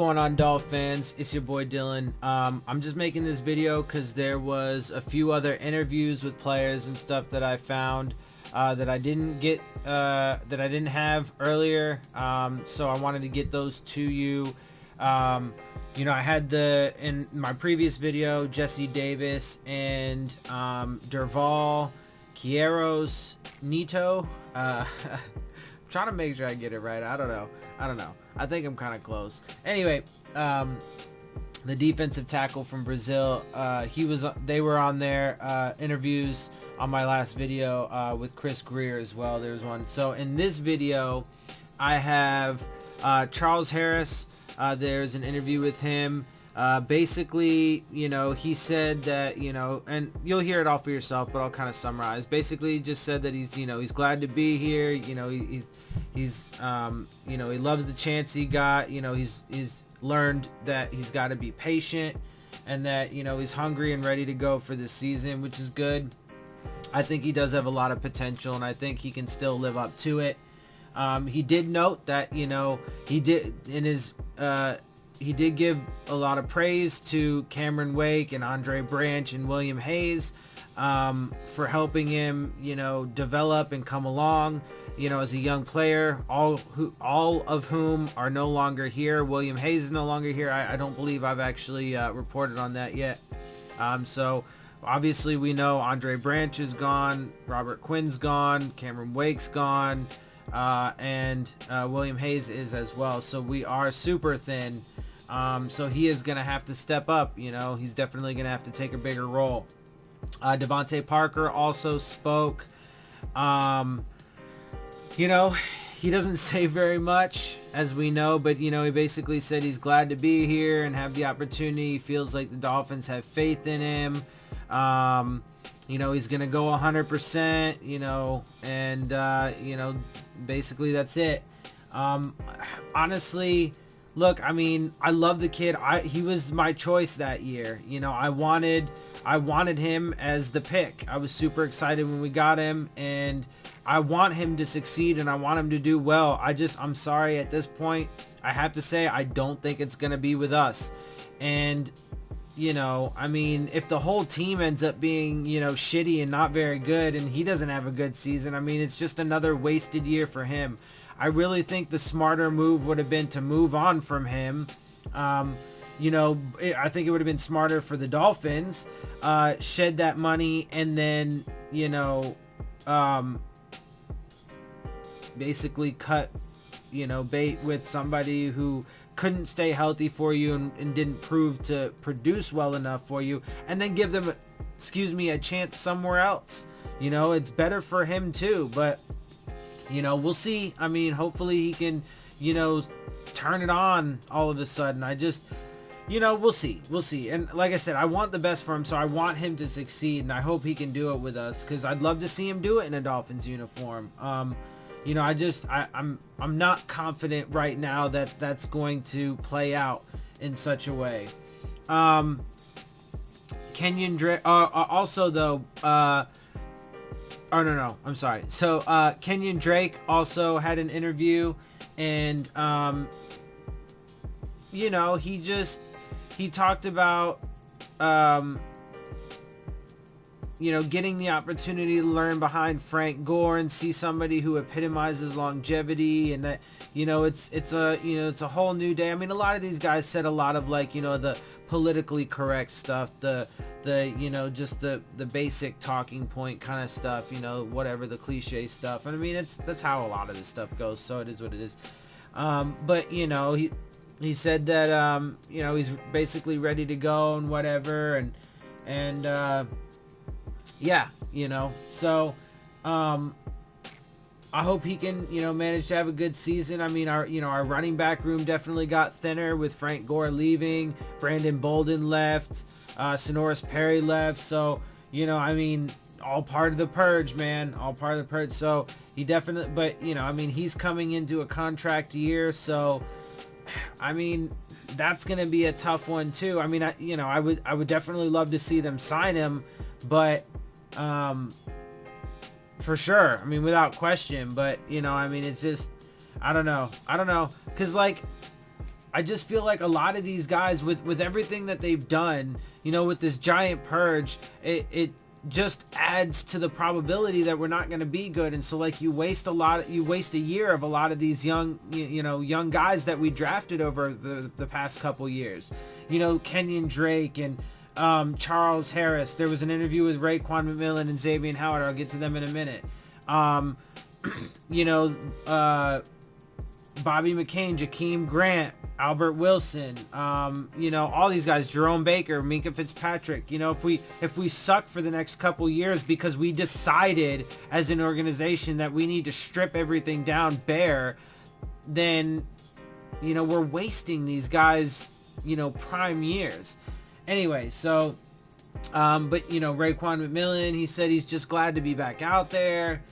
going on, Dolphins? It's your boy Dillon. I'm just making this video because there was a few other interviews with players and stuff that I found that I didn't get, that I didn't have earlier. So I wanted to get those to you. You know, I had in my previous video, Jesse Davis and Derval Quieros Nito. Trying to make sure I get it right. I don't know. I think I'm kind of close. Anyway, the defensive tackle from Brazil, they were on their interviews on my last video with Chris Greer as well. There was one. So in this video, I have Charles Harris. There's an interview with him. Basically, you know, he said that, you know, and you'll hear it all for yourself, but I'll kind of summarize. Basically, just said that he's, you know, he's glad to be here. You know, he's you know, he loves the chance he got. You know, he's learned that he's got to be patient, and that, you know, he's hungry and ready to go for this season, which is good. I think he does have a lot of potential, and I think he can still live up to it. He did note that, you know, he did give a lot of praise to Cameron Wake and Andre Branch and William Hayes for helping him, you know, develop and come along, you know, as a young player, all of whom are no longer here. William Hayes is no longer here. I don't believe I've actually reported on that yet. So obviously we know Andre Branch is gone, Robert Quinn's gone, Cameron Wake's gone, and William Hayes is as well. So we are super thin. So he is going to have to step up. You know, he's definitely going to have to take a bigger role. Devontae Parker also spoke. You know, he doesn't say very much, as we know, but, you know, he basically said he's glad to be here and have the opportunity. He feels like the Dolphins have faith in him. You know, he's going to go 100%, you know, and, you know, basically that's it. Honestly, look, I mean, I love the kid. He was my choice that year. You know, I wanted him as the pick. I was super excited when we got him, and I want him to succeed and I want him to do well. I'm sorry, at this point, I have to say, I don't think it's going to be with us. And, you know, I mean, if the whole team ends up being, you know, shitty and not very good, and he doesn't have a good season, I mean, it's just another wasted year for him. I really think the smarter move would have been to move on from him. You know, I think it would have been smarter for the Dolphins, shed that money, and then, you know, basically cut, you know, bait with somebody who couldn't stay healthy for you and didn't prove to produce well enough for you, and then give them, a chance somewhere else. You know, it's better for him too, but, you know, we'll see. I mean, hopefully he can, you know, turn it on all of a sudden. You know, we'll see. And like I said, I want the best for him, so I want him to succeed, and I hope he can do it with us, because I'd love to see him do it in a Dolphins uniform. You know, I'm not confident right now that that's going to play out in such a way. Kenyon Drake, also though, oh no, I'm sorry. So Kenyon Drake also had an interview, and you know, he talked about you know, getting the opportunity to learn behind Frank Gore and see somebody who epitomizes longevity, and that, you know, it's a whole new day. I mean, a lot of these guys said a lot of, like, you know, the politically correct stuff, the you know, just the basic talking point kind of stuff, you know, whatever, the cliche stuff. And I mean, that's how a lot of this stuff goes, so it is what it is. But, you know, he said that you know, he's basically ready to go and whatever, and yeah, you know, so I hope he can, you know, manage to have a good season. I mean, our running back room definitely got thinner with Frank Gore leaving, Brandon Bolden left, Sonoris Perry left. So, you know, I mean, all part of the purge, man, all part of the purge. So he definitely, but, you know, I mean, he's coming into a contract year, so I mean, that's going to be a tough one too. I mean, I would definitely love to see them sign him, but for sure, I mean, without question. But, you know, I mean, it's just, I don't know, because, like, I just feel like a lot of these guys, with everything that they've done, you know, with this giant purge, it just adds to the probability that we're not going to be good. And so, like, you waste a year of a lot of these young, young guys that we drafted over the past couple years. You know, Kenyon Drake and Charles Harris. There was an interview with Raekwon McMillan and Xavier Howard. I'll get to them in a minute. You know, Bobby McCain, Jakeem Grant, Albert Wilson, you know, all these guys, Jerome Baker, Minka Fitzpatrick. You know, if we suck for the next couple years because we decided as an organization that we need to strip everything down bare, then, you know, we're wasting these guys, you know, prime years. Anyway, so, but, you know, Raekwon McMillan, he said he's just glad to be back out there.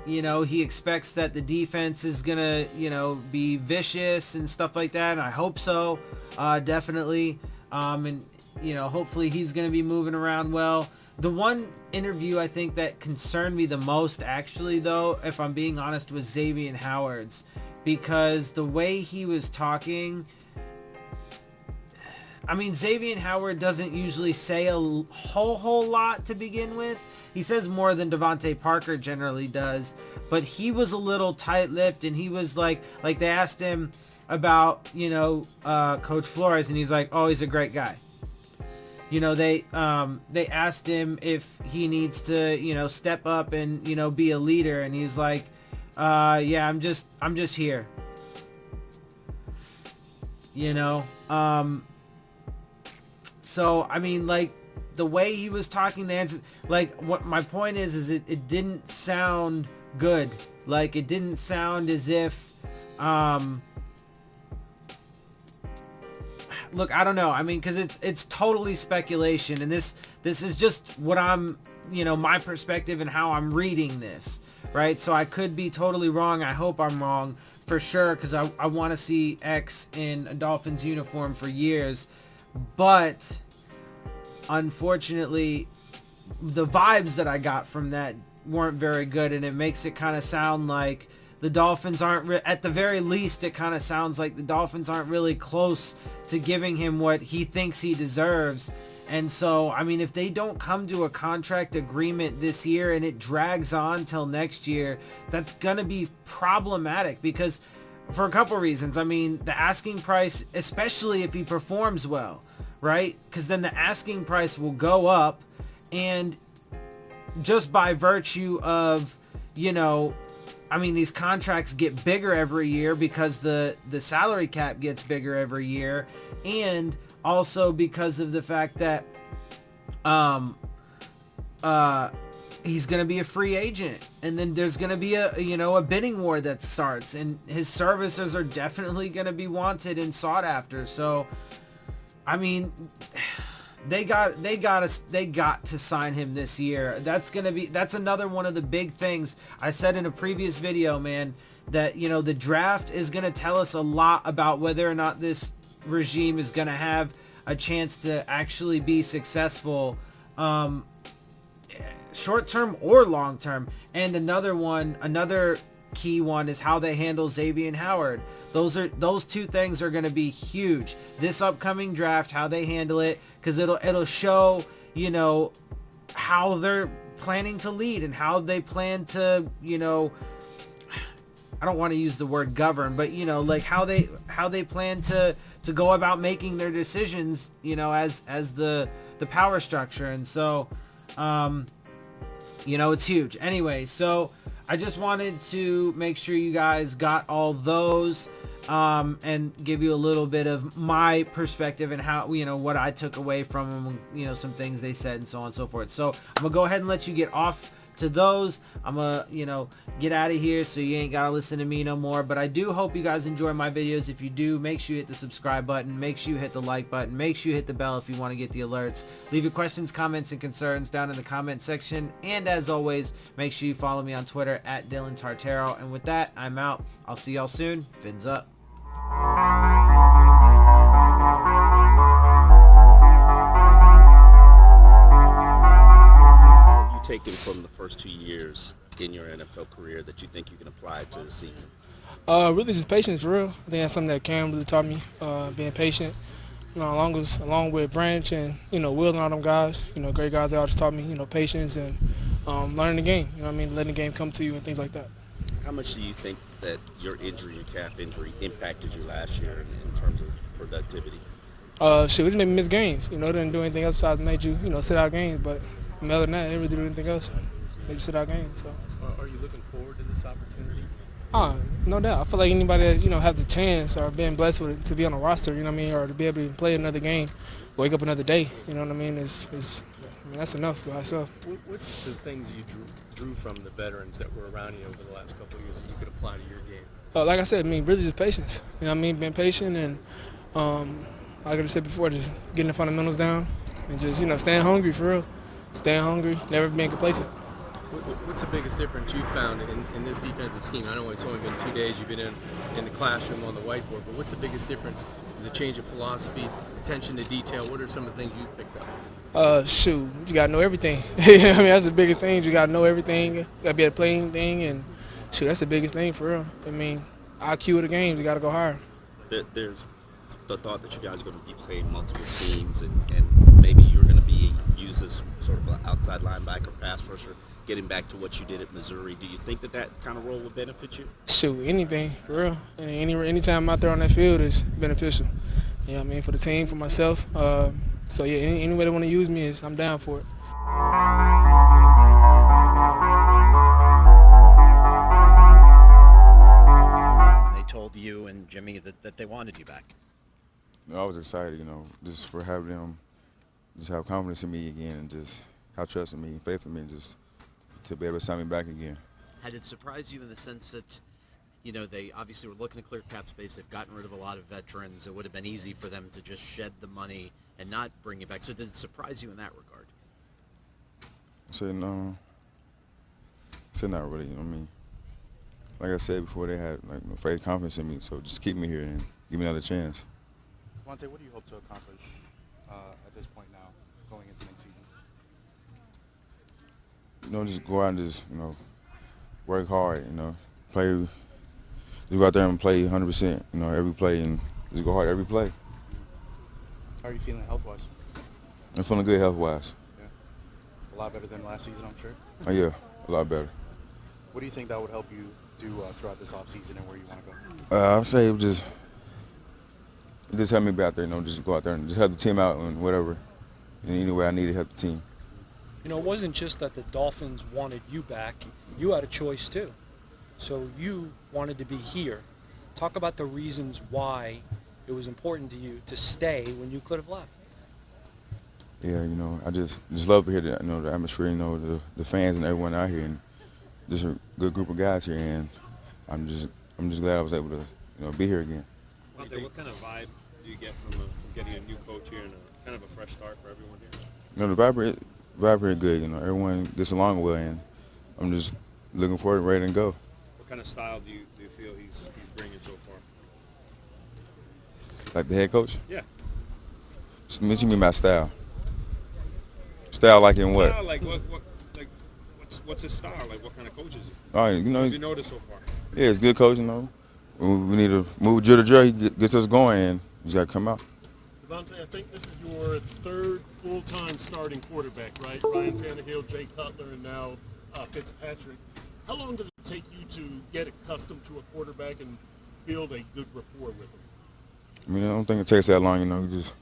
You know, he expects that the defense is going to, you know, be vicious and stuff like that. And I hope so, definitely. And, you know, hopefully he's going to be moving around well. The one interview I think that concerned me the most, actually, though, if I'm being honest, was Xavier Howard's. Because the way he was talking, I mean, Xavier Howard doesn't usually say a whole lot to begin with. He says more than Devontae Parker generally does, but he was a little tight-lipped, and he was like they asked him about, you know, Coach Flores, and he's like, oh, he's a great guy. You know, they asked him if he needs to, you know, step up and, you know, be a leader, and he's like, yeah, I'm just here. You know, so I mean, like, the way he was talking, the answer, like, what my point is it didn't sound good. Like, it didn't sound as if, look, I don't know. I mean, because it's totally speculation, and this is just what I'm, you know, my perspective and how I'm reading this, right? So I could be totally wrong. I hope I'm wrong for sure, because I want to see X in a Dolphins uniform for years, but unfortunately, the vibes that I got from that weren't very good, and it makes it kind of sound like the Dolphins aren't, at the very least, it kind of sounds like the Dolphins aren't really close to giving him what he thinks he deserves. And so, I mean, if they don't come to a contract agreement this year and it drags on till next year, that's going to be problematic, because for a couple reasons. I mean, the asking price, especially if he performs well, right? Because then the asking price will go up, and just by virtue of, you know, I mean, these contracts get bigger every year because the salary cap gets bigger every year, and also because of the fact that he's going to be a free agent, and then there's going to be a bidding war that starts, and his services are definitely going to be wanted and sought after. So I mean, they got to sign him this year. That's another one of the big things I said in a previous video, man, that, you know, the draft is going to tell us a lot about whether or not this regime is going to have a chance to actually be successful, short term or long term. And another key one is how they handle Xavier Howard. Those two things are going to be huge this upcoming draft, how they handle it, because it'll show, you know, how they're planning to lead and how they plan to, you know, I don't want to use the word govern, but, you know, like how they plan to go about making their decisions, you know, as the power structure. And so, you know, it's huge. Anyway, so I just wanted to make sure you guys got all those, and give you a little bit of my perspective and how, you know, what I took away from them, you know, some things they said and so on and so forth. So I'm gonna go ahead and let you get off to those. I'm gonna, you know, get out of here so you ain't gotta listen to me no more. But I do hope you guys enjoy my videos. If you do, make sure you hit the subscribe button, make sure you hit the like button, make sure you hit the bell if you want to get the alerts. Leave your questions, comments, and concerns down in the comment section, and as always, make sure you follow me on Twitter at Dillon Tartaro. And with that, I'm out. I'll see y'all soon. Fins up. Taken from the first 2 years in your NFL career that you think you can apply to the season? Really just patience for real. I think that's something that Cam really taught me, being patient. Along with Branch and Will and all them guys, great guys. They all just taught me, patience and learning the game. You know what I mean, letting the game come to you and things like that. How much do you think that your injury, your calf injury, impacted you last year in terms of productivity? Shit, we just made me miss games. Didn't do anything else besides made you, sit out games. But other than that, I didn't really do anything else. Made you sit out games. So. Are you looking forward to this opportunity? No doubt. I feel like anybody that has the chance or been blessed with it to be on a roster, you know what I mean, or to be able to play another game, wake up another day, you know what I mean, that's enough by itself. What's the things you drew from the veterans that were around you over the last couple of years that you could apply to your game? Like I said, really just patience. You know what I mean, being patient and like I said before, just getting the fundamentals down and just staying hungry for real, staying hungry, never being complacent. What's the biggest difference you found in this defensive scheme? I know it's only been 2 days. You've been in the classroom on the whiteboard, but what's the biggest difference? Is it a change of philosophy, attention to detail? What are some of the things you picked up? Shoot, you gotta know everything. I mean, that's the biggest thing. You gotta know everything. You gotta be able to play anything, and shoot, that's the biggest thing for real. I mean, IQ of the games, you gotta go higher. There's the thought that you guys are going to be playing multiple teams, and maybe you're going to be used as sort of an outside linebacker, pass rusher, getting back to what you did at Missouri. Do you think that kind of role would benefit you? Shoot, anything, for real. Anytime I'm out there on that field is beneficial. You know what I mean, for the team, for myself. So, yeah, any way they want to use me, I'm down for it. They told you and Jimmy that they wanted you back. I was excited, just for having them just have confidence in me again and just have trust in me and faith in me and just to be able to sign me back again. Had it surprised you in the sense that, they obviously were looking to clear cap space. They've gotten rid of a lot of veterans. It would have been easy for them to just shed the money and not bring you back. So did it surprise you in that regard? I said, no. I said, not really. I mean, like I said before, they had faith, confidence in me. So just keep me here and give me another chance. Vontae, what do you hope to accomplish at this point now, going into next season? Just go out and just, work hard, play. Just go out there and play 100%, every play, and just go hard every play. How are you feeling health-wise? I'm feeling good health-wise. Yeah. A lot better than last season, I'm sure? Oh, yeah, a lot better. What do you think that would help you do throughout this offseason and where you want to go? I'd say it just help me be out there, just go out there and just help the team out and whatever, in any way I need to help the team. It wasn't just that the Dolphins wanted you back. You had a choice, too. So you wanted to be here. Talk about the reasons why it was important to you to stay when you could have left. Yeah, I just love to hear the atmosphere, the fans and everyone out here, and just a good group of guys here, and I'm just glad I was able to, be here again. What kind of vibe do you get from getting a new coach here and kind of a fresh start for everyone here? The vibe here is good. Everyone gets along well, and I'm just looking forward, ready to go. What kind of style do you feel he's bringing so far? Like the head coach? Yeah. What you mean by style? Style like in what? Style, like what's his style? Like what kind of coach is he? Oh, What have you noticed so far? Yeah, it's good coach. We need to move drill to drill. He gets us going, and he's got to come out. Devontae, I think this is your third full-time starting quarterback, right? Ryan Tannehill, Jay Cutler, and now Fitzpatrick. How long does it take you to get accustomed to a quarterback and build a good rapport with him? I mean, I don't think it takes that long. You just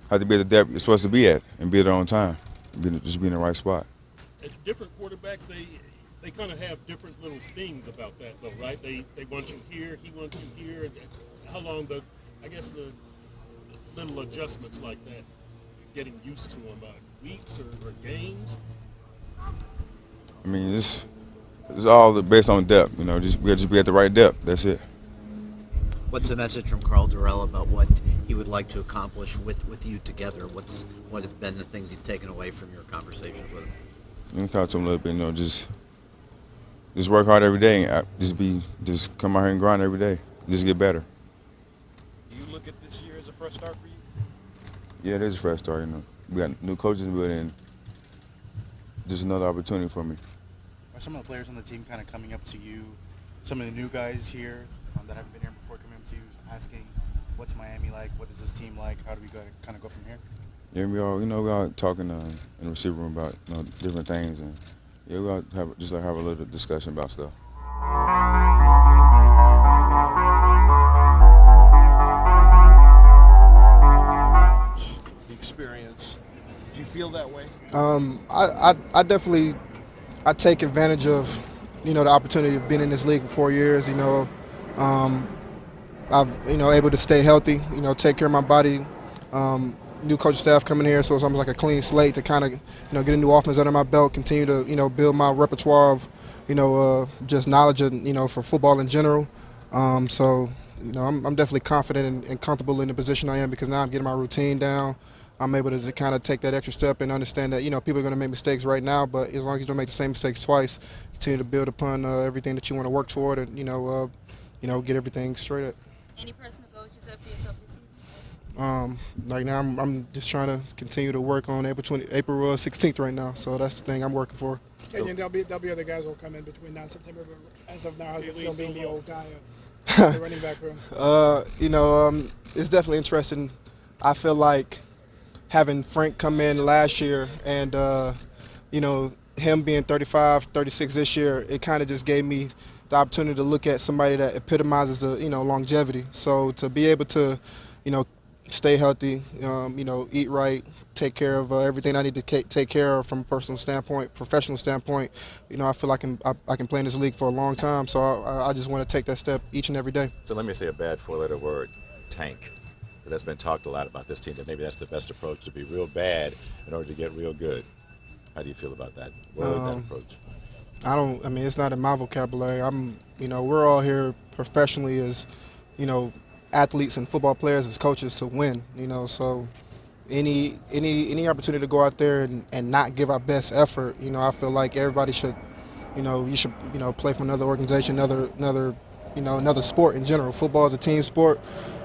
have to be at the depth you're supposed to be at and be there on time. Just be in the right spot. As different quarterbacks, they kind of have different little things about that, though, right? They want you here, he wants you here. How long the little adjustments like that, getting used to them, weeks or games? I mean, it's all based on depth. We just be at the right depth. That's it. What's the message from Carl Durrell about what he would like to accomplish with you together? What have been the things you've taken away from your conversations with him? You can talk to him a little bit. Just work hard every day. And just come out here and grind every day. Just get better. Do you look at this year as a fresh start for you? Yeah, it is a fresh start. We got new coaches in the building. Just another opportunity for me. Are some of the players on the team kind of coming up to you? Some of the new guys here that haven't been here before coming up to you, asking, what's Miami like? What is this team like? How do we kind of go from here? Yeah, we all talking in the receiver room about different things, and yeah, we all have a little discussion about stuff. The experience. Do you feel that way? I definitely take advantage of the opportunity of being in this league for 4 years. I've able to stay healthy. Take care of my body. New coach staff coming here, so it's almost like a clean slate to kind of get a new offense under my belt. Continue to build my repertoire of just knowledge and for football in general. So I'm definitely confident and comfortable in the position I am because now I'm getting my routine down. I'm able to kind of take that extra step and understand that people are going to make mistakes right now, but as long as you don't make the same mistakes twice, continue to build upon everything that you want to work toward and get everything straight up. Any personal goals you set for yourself this season? Right now I'm just trying to continue to work on April 16th right now, so that's the thing I'm working for. So, and there'll be other guys who will come in between now and September, but as of now, how's it feel being the old guy of the running back room? It's definitely interesting. I feel like having Frank come in last year and him being 35, 36 this year, it kind of just gave me the opportunity to look at somebody that epitomizes the longevity. So to be able to stay healthy, eat right, take care of everything I need to take care of from a personal standpoint, professional standpoint. I feel like I can play in this league for a long time, so I just want to take that step each and every day. So let me say a bad four-letter word, tank. Because that's been talked a lot about this team, that maybe that's the best approach, to be real bad in order to get real good. How do you feel about that word, that approach? I mean, it's not in my vocabulary. We're all here professionally as, athletes and football players, as coaches, to win. So any opportunity to go out there and not give our best effort, I feel like everybody should, you should, play for another organization, another sport in general. Football is a team sport.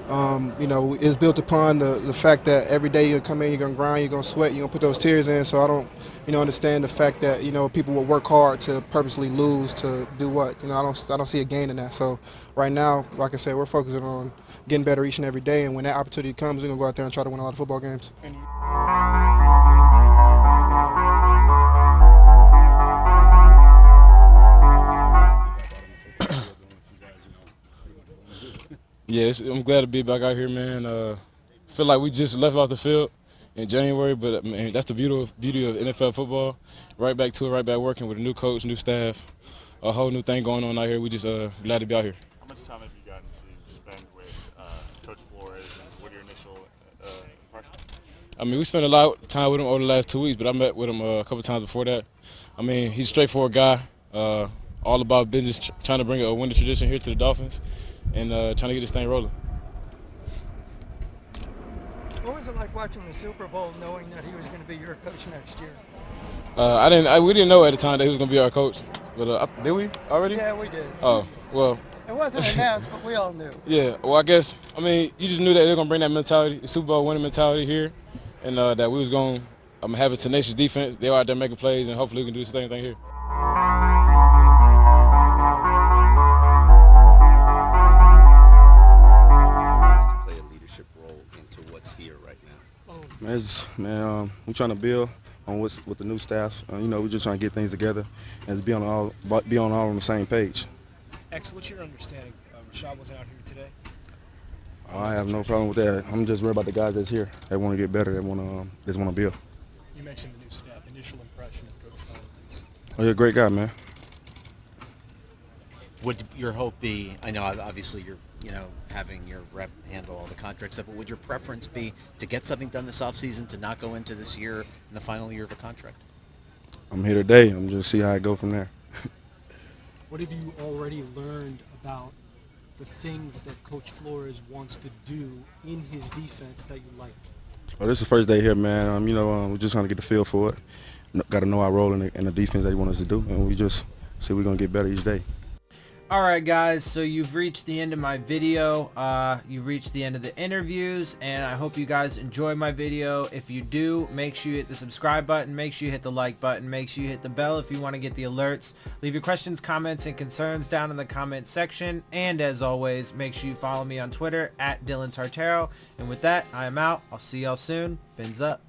Is built upon the fact that every day you come in, you're gonna grind, you're gonna sweat, you're gonna put those tears in. So I don't, understand the fact that people will work hard to purposely lose to do what. I don't see a gain in that. So right now, like I said, we're focusing on getting better each and every day. And when that opportunity comes, we're gonna go out there and try to win a lot of football games. Yeah, I'm glad to be back out here, man. Feel like we just left off the field in January, but man, that's the beauty of NFL football. Right back to it, right back working with a new coach, new staff, a whole new thing going on out here. We just glad to be out here. How much time have you gotten to spend with Coach Flores, and what are your initial impressions? I mean, we spent a lot of time with him over the last 2 weeks, but I met with him a couple times before that. I mean, he's a straightforward guy, all about business, trying to bring a winning tradition here to the Dolphins, and trying to get this thing rolling. What was it like watching the Super Bowl, knowing that he was going to be your coach next year? We didn't know at the time that he was going to be our coach, but did we already? Yeah, we did. Oh, well. It wasn't announced, but we all knew. Yeah, well, I guess, you just knew that they were going to bring that mentality, the Super Bowl winning mentality here, and that we was going to have a tenacious defense. They were out there making plays, and hopefully we can do the same thing here. We're trying to build on with the new staff. We're just trying to get things together and be all on the same page. X, what's your understanding? Rashad wasn't out here today. I have no problem with that. I'm just worried about the guys that's here. They want to get better. They want to build. You mentioned the new staff. Initial impression of Coach Flores. Oh, you're a great guy, man. Would your hope be? I know obviously you're having your rep handle all the contract stuff, but would your preference be to get something done this offseason, to not go into this year in the final year of a contract? I'm here today. I'm just see how I go from there. What have you already learned about the things that Coach Flores wants to do in his defense that you like? Well, this is the first day here, man. We're just trying to get the feel for it. Got to know our role in the defense that he wants us to do, and we just see we're going to get better each day. Alright guys, so you've reached the end of my video, you've reached the end of the interviews, and I hope you guys enjoy my video. If you do, make sure you hit the subscribe button, make sure you hit the like button, make sure you hit the bell if you want to get the alerts. Leave your questions, comments, and concerns down in the comment section, and as always, make sure you follow me on Twitter at Dillon Tartaro. And with that, I am out. I'll see y'all soon. Fins up.